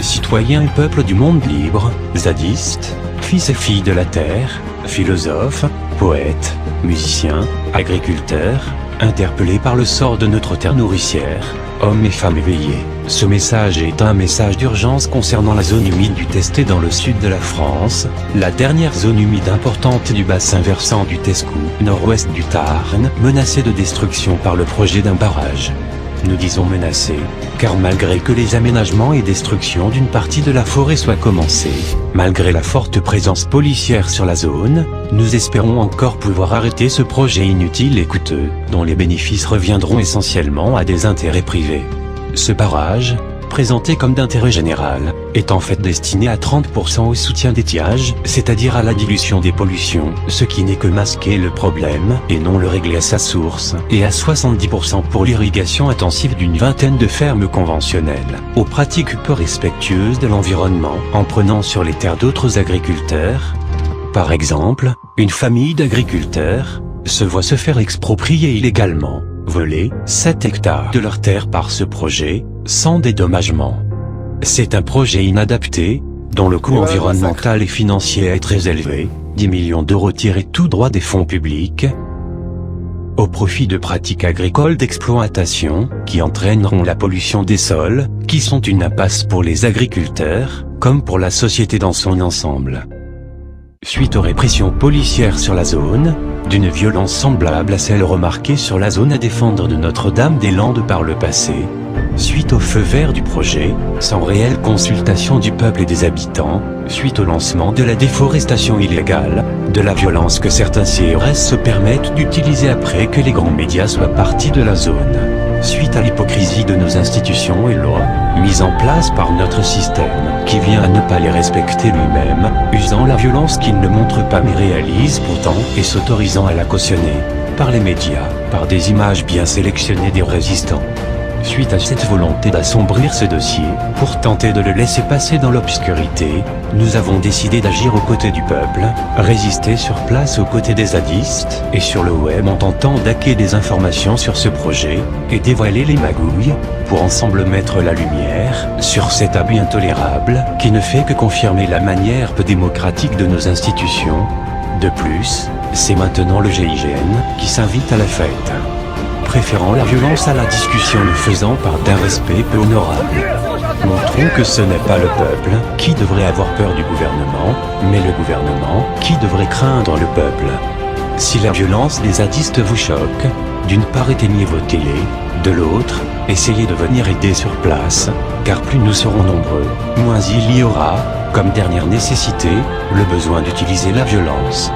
citoyens et peuples du monde libre, zadistes, fils et filles de la terre, philosophes, poètes, musiciens, agriculteurs, interpellés par le sort de notre terre nourricière, hommes et femmes éveillés. Ce message est un message d'urgence concernant la zone humide du Testé dans le sud de la France, la dernière zone humide importante du bassin versant du Tescou, nord-ouest du Tarn, menacée de destruction par le projet d'un barrage. Nous disons menacée, car malgré que les aménagements et destructions d'une partie de la forêt soient commencés, malgré la forte présence policière sur la zone, nous espérons encore pouvoir arrêter ce projet inutile et coûteux, dont les bénéfices reviendront essentiellement à des intérêts privés. Ce barrage, présenté comme d'intérêt général, est en fait destiné à 30% au soutien d'étiage, c'est-à-dire à la dilution des pollutions, ce qui n'est que masquer le problème et non le régler à sa source, et à 70% pour l'irrigation intensive d'une vingtaine de fermes conventionnelles, aux pratiques peu respectueuses de l'environnement, en prenant sur les terres d'autres agriculteurs. Par exemple, une famille d'agriculteurs se voit se faire exproprier illégalement, voler 7 hectares de leur terre par ce projet, sans dédommagement. C'est un projet inadapté, dont le coût environnemental et financier est très élevé, 10 millions d'euros tirés tout droit des fonds publics, au profit de pratiques agricoles d'exploitation, qui entraîneront la pollution des sols, qui sont une impasse pour les agriculteurs, comme pour la société dans son ensemble. Suite aux répressions policières sur la zone, d'une violence semblable à celle remarquée sur la zone à défendre de Notre-Dame-des-Landes par le passé, suite au feu vert du projet, sans réelle consultation du peuple et des habitants, suite au lancement de la déforestation illégale, de la violence que certains CRS se permettent d'utiliser après que les grands médias soient partis de la zone, suite à l'hypocrisie de nos institutions et lois, mises en place par notre système, qui vient à ne pas les respecter lui-même, usant la violence qu'il ne montre pas mais réalise pourtant et s'autorisant à la cautionner, par les médias, par des images bien sélectionnées des résistants. Suite à cette volonté d'assombrir ce dossier, pour tenter de le laisser passer dans l'obscurité, nous avons décidé d'agir aux côtés du peuple, résister sur place aux côtés des zadistes, et sur le web en tentant d'hacker des informations sur ce projet, et dévoiler les magouilles, pour ensemble mettre la lumière sur cet abus intolérable, qui ne fait que confirmer la manière peu démocratique de nos institutions. De plus, c'est maintenant le GIGN qui s'invite à la fête, préférant la violence à la discussion, le faisant par d'un respect peu honorable. Montrons que ce n'est pas le peuple qui devrait avoir peur du gouvernement, mais le gouvernement qui devrait craindre le peuple. Si la violence des zadistes vous choque, d'une part éteignez vos télés, de l'autre, essayez de venir aider sur place, car plus nous serons nombreux, moins il y aura, comme dernière nécessité, le besoin d'utiliser la violence.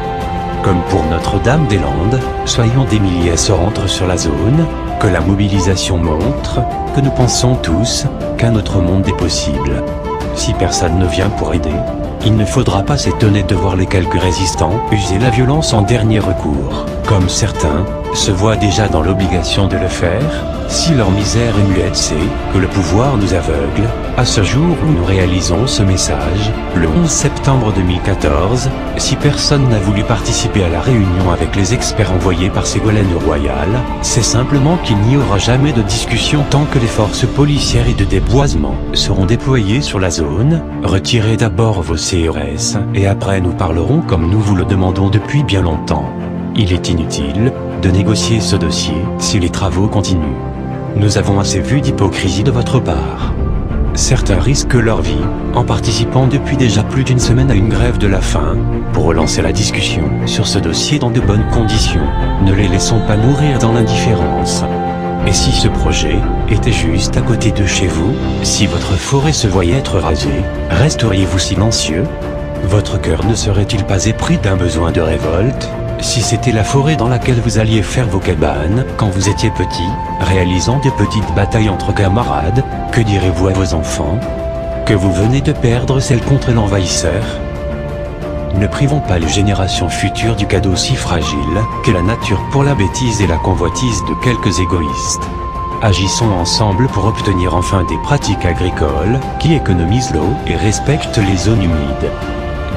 Comme pour Notre-Dame-des-Landes, soyons des milliers à se rendre sur la zone, que la mobilisation montre, que nous pensons tous, qu'un autre monde est possible. Si personne ne vient pour aider, il ne faudra pas s'étonner de voir les quelques résistants user la violence en dernier recours, comme certains se voient déjà dans l'obligation de le faire, si leur misère est muette c'est que le pouvoir nous aveugle. À ce jour où nous réalisons ce message, le 11 septembre 2014, si personne n'a voulu participer à la réunion avec les experts envoyés par Ségolène Royal, c'est simplement qu'il n'y aura jamais de discussion tant que les forces policières et de déboisement seront déployées sur la zone. Retirez d'abord vos CRS, et après nous parlerons comme nous vous le demandons depuis bien longtemps. Il est inutile de négocier ce dossier si les travaux continuent. Nous avons assez vu d'hypocrisie de votre part. Certains risquent leur vie, en participant depuis déjà plus d'une semaine à une grève de la faim, pour relancer la discussion sur ce dossier dans de bonnes conditions. Ne les laissons pas mourir dans l'indifférence. Et si ce projet était juste à côté de chez vous, si votre forêt se voyait être rasée, resteriez-vous silencieux? Votre cœur ne serait-il pas épris d'un besoin de révolte? Si c'était la forêt dans laquelle vous alliez faire vos cabanes quand vous étiez petit, réalisant des petites batailles entre camarades, que direz-vous à vos enfants? Que vous venez de perdre celle contre l'envahisseur? Ne privons pas les générations futures du cadeau si fragile qu'est la nature pour la bêtise et la convoitise de quelques égoïstes. Agissons ensemble pour obtenir enfin des pratiques agricoles qui économisent l'eau et respectent les zones humides.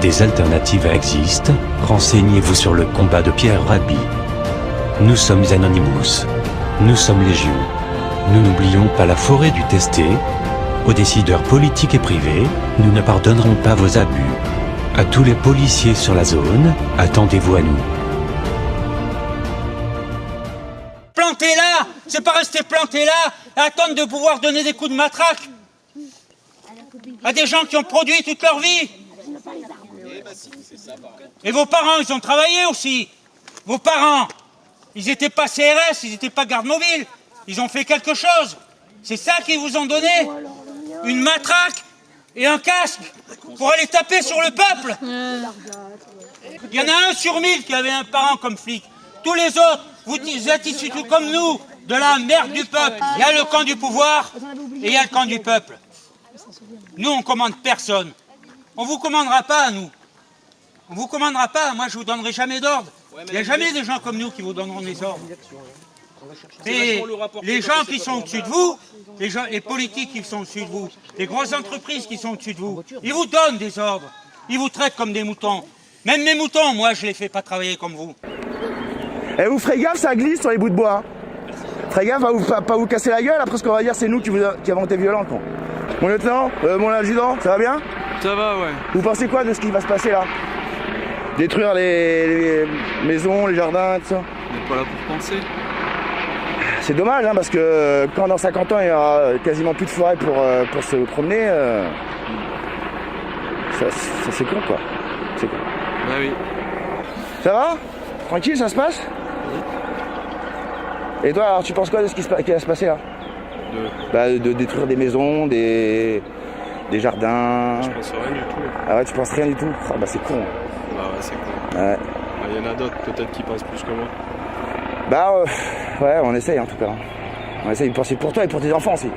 Des alternatives existent, renseignez-vous sur le combat de Pierre Rabhi. Nous sommes Anonymous. Nous sommes Légion. Nous n'oublions pas la forêt du Testé. aux décideurs politiques et privés, nous ne pardonnerons pas vos abus. À tous les policiers sur la zone, attendez-vous à nous. Planté là, c'est pas rester planté là, à attendre de pouvoir donner des coups de matraque à des gens qui ont produit toute leur vie. Et vos parents, ils ont travaillé aussi. Vos parents, ils n'étaient pas CRS, ils n'étaient pas garde mobile. Ils ont fait quelque chose. C'est ça qu'ils vous ont donné. Une matraque et un casque pour aller taper sur le peuple. Il y en a 1 sur 1000 qui avait un parent comme flic. Tous les autres, vous êtes issus tout comme nous, de la merde du peuple. Il y a le camp du pouvoir et il y a le camp du peuple. Nous, on commande personne. On ne vous commandera pas, nous. On ne vous commandera pas. Moi, je ne vous donnerai jamais d'ordre. Il n'y a jamais des gens comme nous qui vous donneront des ordres. Et les gens qui sont au-dessus de vous, les politiques qui sont au-dessus de vous, les grosses entreprises qui sont au-dessus de vous, ils vous donnent des ordres. Ils vous traitent comme des moutons. Même mes moutons, moi, je ne les fais pas travailler comme vous. Et vous ferez gaffe, ça glisse sur les bouts de bois. Ferez gaffe à pas vous casser la gueule, après ce qu'on va dire, c'est nous qui avons été violents. Quoi. Mon lieutenant, mon adjudant, ça va bien? Ça va, ouais. Vous pensez quoi de ce qui va se passer là? Détruire les maisons, les jardins, tout ça? On n'est pas là pour penser. C'est dommage, hein, parce que quand dans 50 ans il y aura quasiment plus de forêt pour se promener, ça c'est con quoi. C'est con. Bah oui. Ça va? Tranquille, ça se passe? Et toi, alors tu penses quoi de ce qui va se passer là? De détruire des maisons, des jardins. Je pense rien du tout. Ah ouais, tu penses rien du tout? Ah bah c'est con. Bah ouais, c'est con. Ouais. Il y en a d'autres peut-être qui pensent plus que moi. Bah ouais, on essaye en tout cas. On essaye de penser pour toi et pour tes enfants aussi.